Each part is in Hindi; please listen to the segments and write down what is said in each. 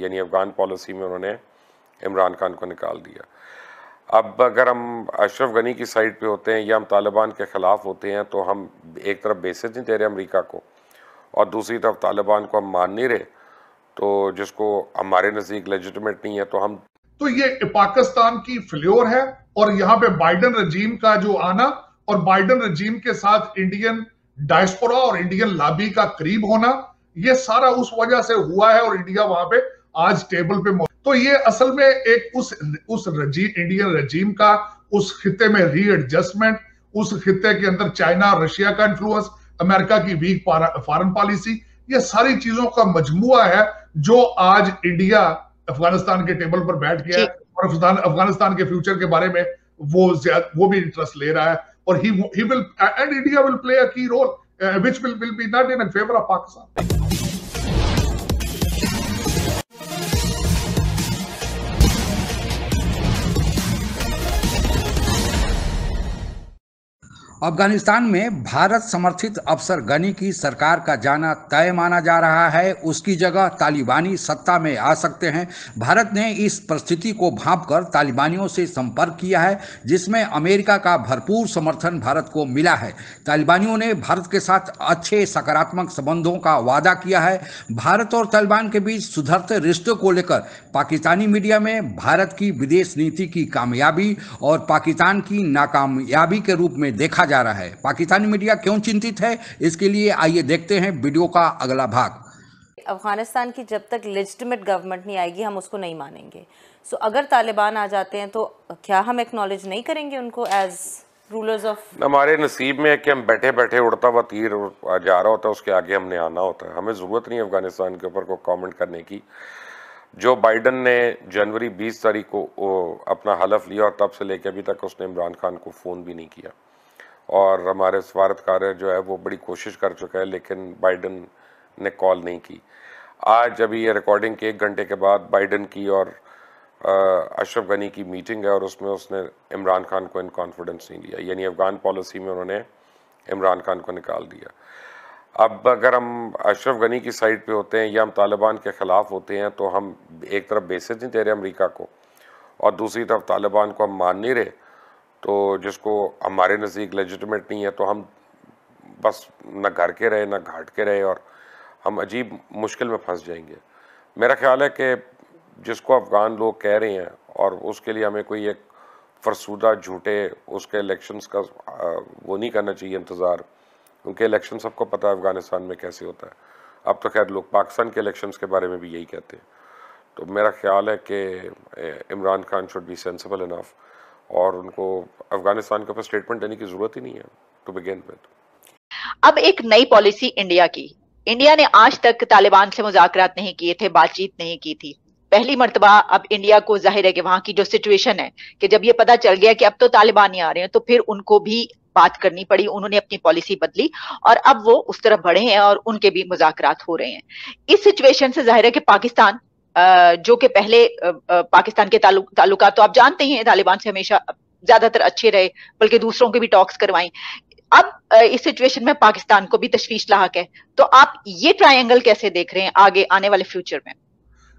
यानी अफगान पॉलिसी में उन्होंने इमरान खान को निकाल दिया। अब अगर हम अशरफ गनी की साइड पे होते हैं या हम तालिबान के ख़िलाफ़ होते हैं तो हम एक तरफ बेसिस नहीं दे रहे अमेरिका को और दूसरी तरफ तालिबान को हम मान नहीं रहे, तो जिसको हमारे नज़दीक लेजिटिमेट नहीं है, तो हम तो ये पाकिस्तान की फेल्योर है। और यहाँ पे बाइडन रजीम का जो आना और बाइडन रजीम के साथ इंडियन डायस्पोरा और इंडियन लॉबी का करीब होना, ये सारा उस वजह से हुआ है और इंडिया वहां पे आज टेबल पे तो ये असल में एक उस इंडियन रजीम का उस खिते में रीएडजस्टमेंट, उस खिते के अंदर चाइना रशिया का इन्फ्लुएंस, अमेरिका की वीक फॉरेन पॉलिसी, ये सारी चीजों का मजमुआ है जो आज इंडिया अफगानिस्तान के टेबल पर बैठ गया है और अफगानिस्तान के फ्यूचर के बारे में वो भी इंटरेस्ट ले रहा है। और he will and India will play a key role which will be not in favor of Pakistan. Afghanistan में भारत समर्थित अफसर गनी की सरकार का जाना तय माना जा रहा है। उसकी जगह तालिबानी सत्ता में आ सकते हैं। भारत ने इस परिस्थिति को भांपकर तालिबानियों से संपर्क किया है, जिसमें अमेरिका का भरपूर समर्थन भारत को मिला है। तालिबानियों ने भारत के साथ अच्छे सकारात्मक संबंधों का वादा किया है। भारत और तालिबान के बीच सुधरते रिश्तों को लेकर पाकिस्तानी मीडिया में भारत की विदेश नीति की कामयाबी और पाकिस्तान की नाकामयाबी के रूप में देखा जा रहा है। पाकिस्तानी मीडिया क्यों चिंतित है, इसके लिए आइए देखते हैं वीडियो का अगला भाग। अफगानिस्तान की जब तक लेजिटिमेट गवर्नमेंट नहीं आएगी हम उसको नहीं मानेंगे। सो अगर तालिबान आ जाते हैं तो क्या हम एक्नॉलेज नहीं करेंगे उनको एज रूलर्स ऑफ? हमारे नसीब में है कि हम बैठे बैठे उड़ता हुआ तीर जा रहा होता है, उसके आगे हमने आना होता है। हमें ज़रूरत नहीं है अफगानिस्तान के ऊपर को कमेंट करने की। जो बाइडन ने जनवरी 20 तारीख को अपना हलफ लिया और तब से लेकर अभी तक उसने इमरान खान को फ़ोन भी नहीं किया और हमारे सफारतकार जो है वो बड़ी कोशिश कर चुका है, लेकिन बाइडन ने कॉल नहीं की। आज अभी ये रिकॉर्डिंग के 1 घंटे के बाद बाइडन की और अशरफ गनी की मीटिंग है और उसमें उसने इमरान खान को इन कॉन्फिडेंस नहीं लिया, यानी अफगान पॉलिसी में उन्होंने इमरान खान को निकाल दिया। अब अगर हम अशरफ गनी की साइड पे होते हैं या हम तालिबान के ख़िलाफ़ होते हैं तो हम एक तरफ बेसिस नहीं दे रहे अमेरिका को और दूसरी तरफ तालिबान को हम मान नहीं रहे, तो जिसको हमारे नज़दीक लेजिटिमेट नहीं है, तो हम बस न घर के रहे न घाट के रहे और हम अजीब मुश्किल में फंस जाएंगे। मेरा ख्याल है कि जिसको अफ़गान लोग कह रहे हैं और उसके लिए हमें कोई एक फरसूदा झूठे उसके इलेक्शंस का वो नहीं करना चाहिए इंतज़ार, क्योंकि इलेक्शन सबको पता है अफ़गानिस्तान में कैसे होता है। अब तो खैर लोग पाकिस्तान के इलेक्शंस के बारे में भी यही कहते हैं। तो मेरा ख्याल है कि Imran Khan should be sensible enough और उनको अफगानिस्तान के ऊपर स्टेटमेंट देने की जरूरत ही नहीं है टू बिगिन विद। अब एक नई पॉलिसी इंडिया की। इंडिया ने आज तक तालिबान से मुज़ाकरात नहीं किए थे, बातचीत नहीं की थी। पहली मर्तबा अब इंडिया को जाहिर है कि वहां की जो सिचुएशन है कि जब ये पता चल गया कि अब तो तालिबान ही आ रहे हैं तो फिर उनको भी बात करनी पड़ी। उन्होंने अपनी पॉलिसी बदली और अब वो उस तरफ बढ़े हैं और उनके भी मुज़ाकरात हो रहे हैं। इस सिचुएशन से जाहिर है कि पाकिस्तान जो कि पहले पाकिस्तान के ताल्लुकात तो आप जानते ही हैं तालिबान से हमेशा ज्यादातर अच्छे रहे, बल्कि दूसरों के भी टॉक्स करवाएं। अब इस सिचुएशन में पाकिस्तान को भी तशवीश लाहक है। तो आप ये ट्रायंगल कैसे देख रहे हैं आगे आने वाले फ्यूचर में?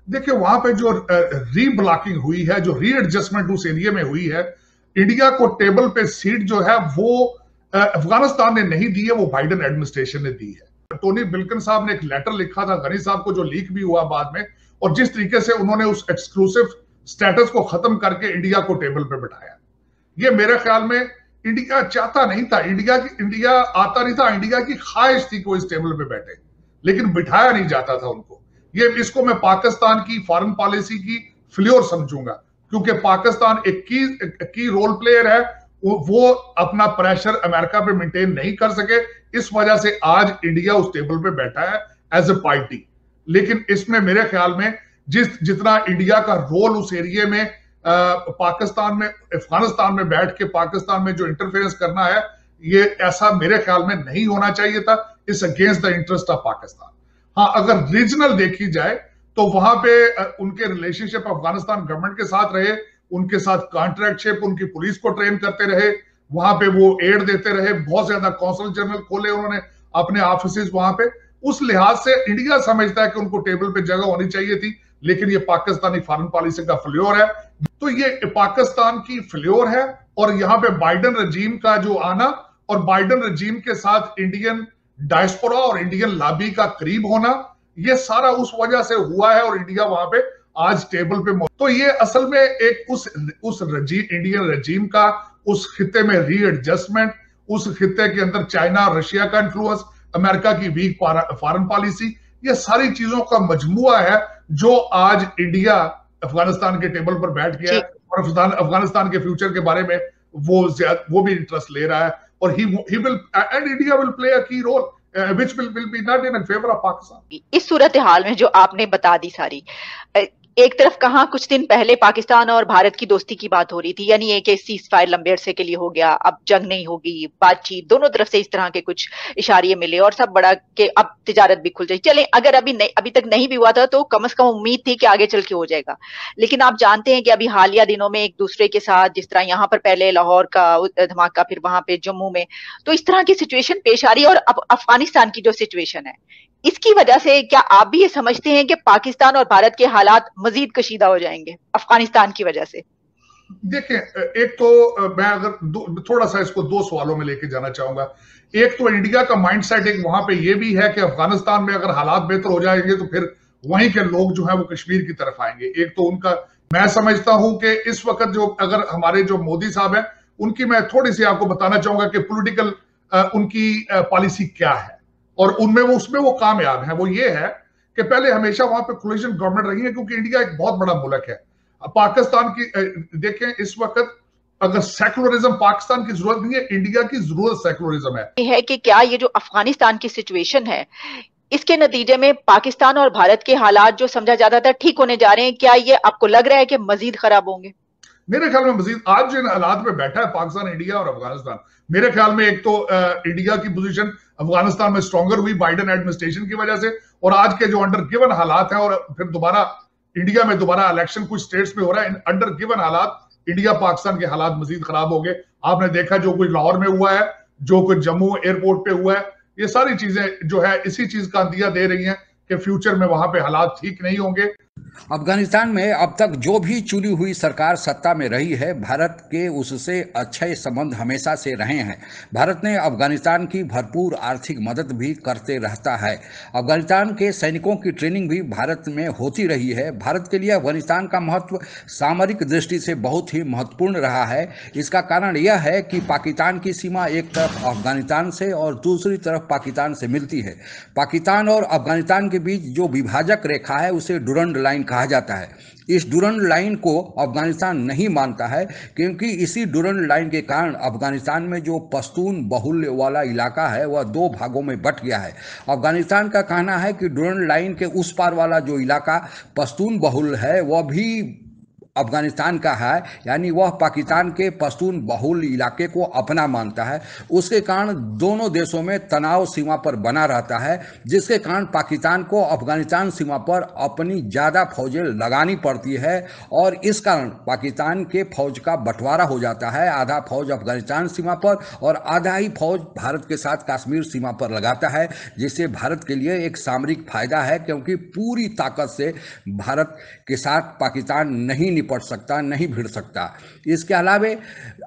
देखिए वहां पे जो रीब्लॉकिंग हुई है, जो रीएडजस्टमेंट उस एरिया में हुई है, इंडिया को टेबल पे सीट जो है वो अफगानिस्तान ने नहीं दी है, वो बाइडन एडमिनिस्ट्रेशन ने दी है। टोनी बिल्किन साहब ने एक लेटर लिखा था गनी साहब को जो लीक भी हुआ बाद में, और जिस तरीके से उन्होंने उस एक्सक्लूसिव स्टेटस को खत्म करके इंडिया को टेबल पे बिठाया, ये मेरे ख्याल में इंडिया चाहता नहीं था। इंडिया आता नहीं था, इंडिया की ख्वाहिश थी कि वो इस टेबल पे बैठे, लेकिन बिठाया नहीं जाता था उनको। इसको मैं पाकिस्तान की फॉरेन पॉलिसी की फेल्योर समझूंगा, क्योंकि पाकिस्तान एक की रोल प्लेयर है, वो अपना प्रेशर अमेरिका पे मेंटेन नहीं कर सके, इस वजह से आज इंडिया उस टेबल पे बैठा है एज ए पार्टी। लेकिन इसमें मेरे ख्याल में जितना इंडिया का रोल उस एरिया में पाकिस्तान में अफगानिस्तान में बैठ के पाकिस्तान में जो इंटरफेरेंस करना है, ये ऐसा मेरे ख्याल में नहीं होना चाहिए था। It's against the interest of Pakistan. हाँ, अगर रीजनल देखी जाए तो वहां पे उनके रिलेशनशिप अफगानिस्तान गवर्नमेंट के साथ रहे, उनके साथ कॉन्ट्रैक्टशिप, उनकी पुलिस को ट्रेन करते रहे, वहां पे वो एड देते रहे, बहुत ज्यादा कौंसल जनरल खोले उन्होंने अपने ऑफिस वहां पे। उस लिहाज से इंडिया समझता है कि उनको टेबल पे जगह होनी चाहिए थी, लेकिन ये पाकिस्तानी फॉरेन पॉलिसी का फेल्योर है। तो ये पाकिस्तान की फेल्योर है, और यहां पे बाइडन रजीम का जो आना और बाइडन रजीम के साथ इंडियन डायस्पोरा और इंडियन लॉबी का करीब होना, ये सारा उस वजह से हुआ है, और इंडिया वहां पे आज टेबल पे तो ये असल में एक उस इंडियन रजीम का उस खिते में रीएडजस्टमेंट, उस खिते के अंदर चाइना रशिया का इन्फ्लुएंस, अमेरिका की वीक फॉरेन पॉलिसी, ये सारी चीजों का मजमुआ है जो आज इंडिया अफगानिस्तान के टेबल पर बैठ गया है, और अफगानिस्तान के फ्यूचर के बारे में वो भी इंटरेस्ट ले रहा है, और he will and India will play a की role which will be not in favor of Pakistan. इस सूरत हाल में जो आपने बता दी सारी, एक तरफ कहाँ कुछ दिन पहले पाकिस्तान और भारत की दोस्ती की बात हो रही थी, यानी एक सीज फायर लंबे अरसे के लिए हो गया, अब जंग नहीं होगी, बातचीत, दोनों तरफ से इस तरह के कुछ इशारे मिले और सब बड़ा कि अब तिजारत भी खुल जाए। चले, अगर अभी तक नहीं भी हुआ था तो कम से कम उम्मीद थी कि आगे चल के हो जाएगा। लेकिन आप जानते हैं कि अभी हालिया दिनों में एक दूसरे के साथ, जिस तरह यहाँ पर पहले लाहौर का धमाका, फिर वहां पे जम्मू में, तो इस तरह की सिचुएशन पेश आ रही है। और अब अफगानिस्तान की जो सिचुएशन है, इसकी वजह से क्या आप भी ये समझते हैं कि पाकिस्तान और भारत के हालात मजीद कशीदा हो जाएंगे अफगानिस्तान की वजह से? देखिए, एक तो मैं अगर थोड़ा सा इसको दो सवालों में लेके जाना चाहूंगा। एक तो इंडिया का माइंडसेट एक वहां पे ये भी है कि अफगानिस्तान में अगर हालात बेहतर हो जाएंगे तो फिर वहीं के लोग जो है वो कश्मीर की तरफ आएंगे। एक तो उनका, मैं समझता हूं कि इस वक्त जो अगर हमारे जो मोदी साहब हैं, उनकी मैं थोड़ी सी आपको बताना चाहूंगा कि पॉलिटिकल उनकी पॉलिसी क्या है, और उसमें वो कामयाब है। वो ये है कि पहले हमेशा वहां पे कोलिशन गवर्नमेंट रही है, क्योंकि इंडिया एक बहुत बड़ा मुल्क है। पाकिस्तान की देखें, इस वक्त अगर सेकुलरिज्म पाकिस्तान की जरूरत नहीं है, इंडिया की जरूरत सेकुलरिज्म है कि क्या ये जो अफगानिस्तान की सिचुएशन है, इसके नतीजे में पाकिस्तान और भारत के हालात जो समझा जाता था ठीक होने जा रहे हैं, क्या ये आपको लग रहा है कि मजीद खराब होंगे? मेरे ख्याल में मजीद, आज जिन हालात में बैठा है पाकिस्तान, इंडिया और अफगानिस्तान, मेरे ख्याल में एक तो इंडिया की पोजीशन अफगानिस्तान में स्ट्रॉन्गर हुई बाइडन एडमिनिस्ट्रेशन की वजह से, और आज के जो अंडर गिवन हालात हैं, और फिर दोबारा इंडिया में दोबारा इलेक्शन कुछ स्टेट्स में हो रहा है, अंडर गिवन हालात इंडिया पाकिस्तान के हालात मजीद खराब हो गए। आपने देखा जो कुछ लाहौर में हुआ है, जो कुछ जम्मू एयरपोर्ट पे हुआ है, ये सारी चीजें जो है इसी चीज का अंदिया दे रही हैं कि फ्यूचर में वहां पे हालात ठीक नहीं होंगे। अफगानिस्तान में अब तक जो भी चुनी हुई सरकार सत्ता में रही है, भारत के उससे अच्छे संबंध हमेशा से रहे हैं। भारत ने अफगानिस्तान की भरपूर आर्थिक मदद भी करते रहता है। अफगानिस्तान के सैनिकों की ट्रेनिंग भी भारत में होती रही है। भारत के लिए अफगानिस्तान का महत्व सामरिक दृष्टि से बहुत ही महत्वपूर्ण रहा है। इसका कारण यह है कि पाकिस्तान की सीमा एक तरफ अफगानिस्तान से और दूसरी तरफ पाकिस्तान से मिलती है। पाकिस्तान और अफगानिस्तान के बीच जो विभाजक रेखा है उसे डुरंड लाइन कहा जाता है। इस डुरंड लाइन को अफगानिस्तान नहीं मानता है, क्योंकि इसी डुरंड लाइन के कारण अफगानिस्तान में जो पश्तून बहुल्य वाला इलाका है वह दो भागों में बंट गया है। अफगानिस्तान का कहना है कि डुरंड लाइन के उस पार वाला जो इलाका पश्तून बहुल है वह भी अफगानिस्तान का है, यानी वह पाकिस्तान के पश्तून बहुल इलाके को अपना मानता है। उसके कारण दोनों देशों में तनाव सीमा पर बना रहता है, जिसके कारण पाकिस्तान को अफगानिस्तान सीमा पर अपनी ज़्यादा फौजें लगानी पड़ती है, और इस कारण पाकिस्तान के फौज का बंटवारा हो जाता है। आधा फौज अफगानिस्तान सीमा पर और आधा ही फौज भारत के साथ कश्मीर सीमा पर लगाता है, जिससे भारत के लिए एक सामरिक फायदा है, क्योंकि पूरी ताकत से भारत के साथ पाकिस्तान नहीं पड़ सकता, नहीं भिड़ सकता। इसके अलावा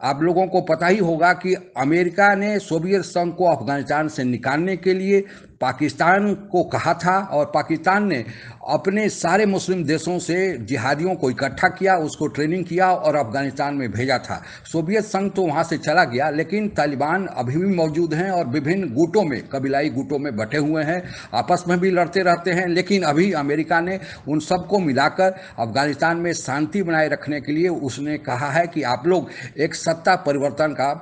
आप लोगों को पता ही होगा कि अमेरिका ने सोवियत संघ को अफगानिस्तान से निकालने के लिए पाकिस्तान को कहा था, और पाकिस्तान ने अपने सारे मुस्लिम देशों से जिहादियों को इकट्ठा किया, उसको ट्रेनिंग किया और अफगानिस्तान में भेजा था। सोवियत संघ तो वहाँ से चला गया, लेकिन तालिबान अभी भी मौजूद हैं और विभिन्न गुटों में, कबीलाई गुटों में बटे हुए हैं, आपस में भी लड़ते रहते हैं। लेकिन अभी अमेरिका ने उन सबको मिलाकर अफगानिस्तान में शांति बनाए रखने के लिए उसने कहा है कि आप लोग एक सत्ता परिवर्तन का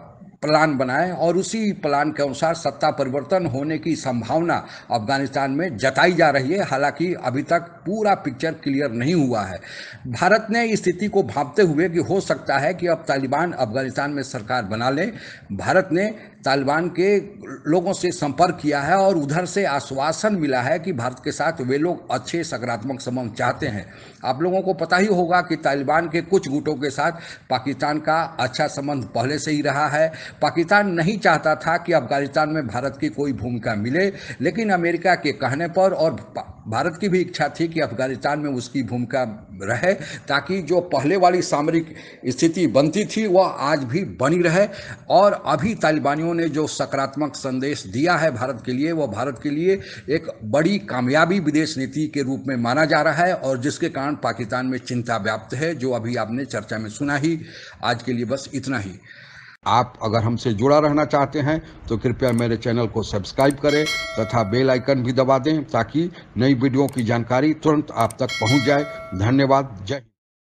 प्लान बनाएं, और उसी प्लान के अनुसार सत्ता परिवर्तन होने की संभावना अफगानिस्तान में जताई जा रही है। हालांकि अभी तक पूरा पिक्चर क्लियर नहीं हुआ है। भारत ने इस स्थिति को भांपते हुए कि हो सकता है कि अब तालिबान अफगानिस्तान में सरकार बना ले, भारत ने तालिबान के लोगों से संपर्क किया है और उधर से आश्वासन मिला है कि भारत के साथ वे लोग अच्छे सकारात्मक संबंध चाहते हैं। आप लोगों को पता ही होगा कि तालिबान के कुछ गुटों के साथ पाकिस्तान का अच्छा संबंध पहले से ही रहा है। पाकिस्तान नहीं चाहता था कि अफगानिस्तान में भारत की कोई भूमिका मिले, लेकिन अमेरिका के कहने पर और भारत की भी इच्छा थी कि अफगानिस्तान में उसकी भूमिका रहे, ताकि जो पहले वाली सामरिक स्थिति बनती थी वह आज भी बनी रहे। और अभी तालिबानियों ने जो सकारात्मक संदेश दिया है भारत के लिए, वह भारत के लिए एक बड़ी कामयाबी विदेश नीति के रूप में माना जा रहा है, और जिसके कारण पाकिस्तान में चिंता व्याप्त है, जो अभी आपने चर्चा में सुना ही। आज के लिए बस इतना ही। आप अगर हमसे जुड़ा रहना चाहते हैं तो कृपया मेरे चैनल को सब्सक्राइब करें तथा बेल आइकन भी दबा दें, ताकि नई वीडियो की जानकारी तुरंत आप तक पहुंच जाए। धन्यवाद। जय हिंद।